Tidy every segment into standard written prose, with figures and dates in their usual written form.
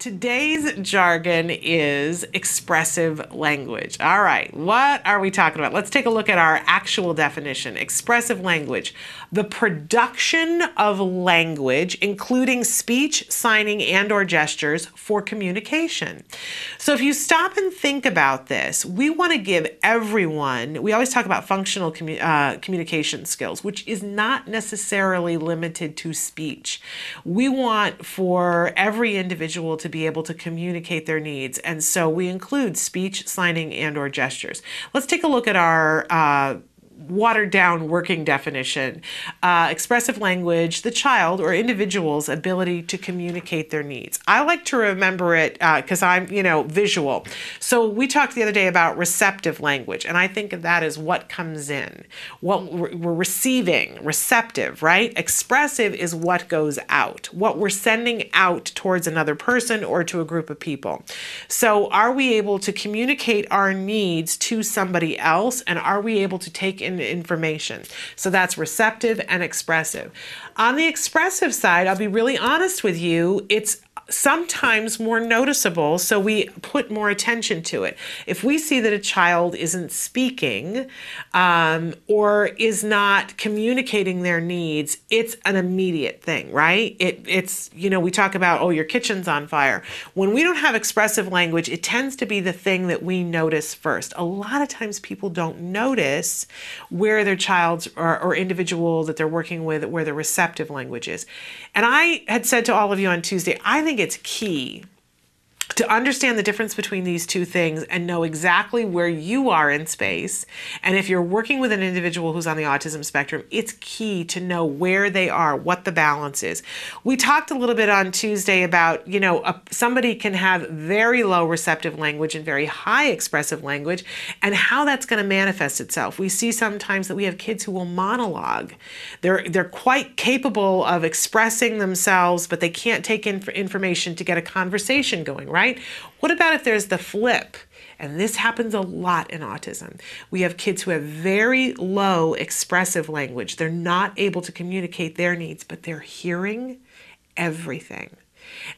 Today's jargon is expressive language. All right, what are we talking about? Let's take a look at our actual definition. Expressive language, the production of language, including speech, signing, and/or gestures for communication. So if you stop and think about this, we want to give everyone, we always talk about functional communication skills, which is not necessarily limited to speech. We want for every individual to be able to communicate their needs. And so we include speech, signing, and/or gestures. Let's take a look at our watered down working definition. Expressive language, the child or individual's ability to communicate their needs. I like to remember it because I'm, visual. So we talked the other day about receptive language, and I think of that as what comes in, what we're receiving, receptive, right? Expressive is what goes out, what we're sending out towards another person or to a group of people. So are we able to communicate our needs to somebody else, and are we able to take in information? So that's receptive and expressive. On the expressive side, I'll be really honest with you, it's sometimes more noticeable, so we put more attention to it. If we see that a child isn't speaking or is not communicating their needs, it's an immediate thing, right? It's we talk about, oh, your kitchen's on fire. When we don't have expressive language, it tends to be the thing that we notice first. A lot of times people don't notice where their child's or individual that they're working with, where the receptive language is. And I had said to all of you on Tuesday, I think it's key to understand the difference between these two things and know exactly where you are in space. And if you're working with an individual who's on the autism spectrum, it's key to know where they are, what the balance is. We talked a little bit on Tuesday about, somebody can have very low receptive language and very high expressive language and how that's going to manifest itself. We see sometimes that we have kids who will monologue. They're quite capable of expressing themselves, but they can't take in information to get a conversation going, right? What about if there's the flip? And this happens a lot in autism. We have kids who have very low expressive language. They're not able to communicate their needs, but they're hearing everything.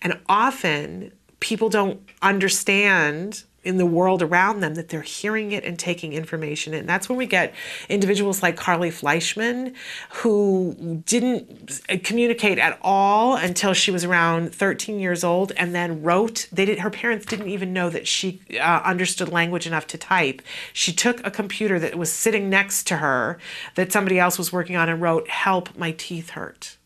And often people don't understand in the world around them that they're hearing it and taking information in. That's when we get individuals like Carly Fleischman, who didn't communicate at all until she was around 13 years old, and then wrote. Her parents didn't even know that she understood language enough to type. She took a computer that was sitting next to her that somebody else was working on and wrote, "Help, my teeth hurt."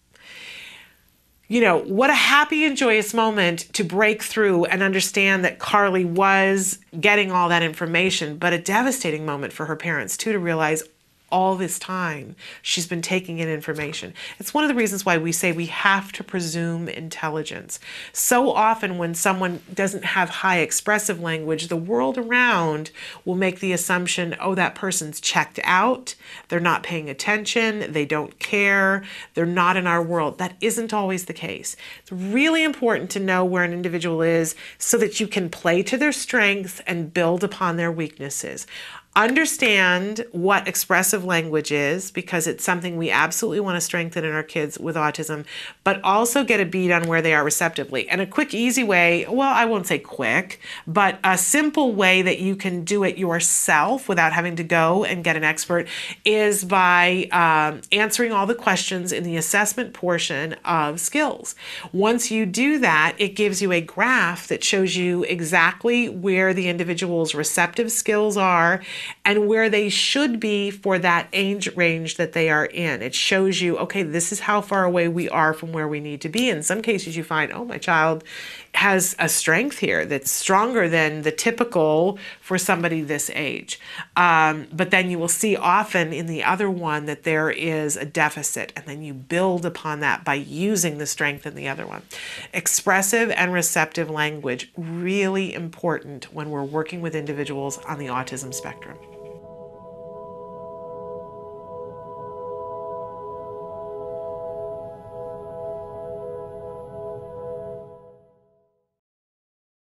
What a happy and joyous moment to break through and understand that Carly was getting all that information, but a devastating moment for her parents too, to realize all this time she's been taking in information. It's one of the reasons why we say we have to presume intelligence. So often when someone doesn't have high expressive language, the world around will make the assumption, oh, that person's checked out, they're not paying attention, they don't care, they're not in our world. That isn't always the case. It's really important to know where an individual is so that you can play to their strengths and build upon their weaknesses. Understand what expressive language is, because it's something we absolutely want to strengthen in our kids with autism, but also get a beat on where they are receptively. And a quick, easy way, well, I won't say quick, but a simple way that you can do it yourself without having to go and get an expert is by answering all the questions in the assessment portion of skills. Once you do that, it gives you a graph that shows you exactly where the individual's receptive skills are and where they should be for that age range that they are in. It shows you, okay, this is how far away we are from where we need to be. In some cases you find, oh, my child has a strength here that's stronger than the typical for somebody this age. But then you will see often in the other one that there is a deficit, and then you build upon that by using the strength in the other one. Expressive and receptive language, really important when we're working with individuals on the autism spectrum.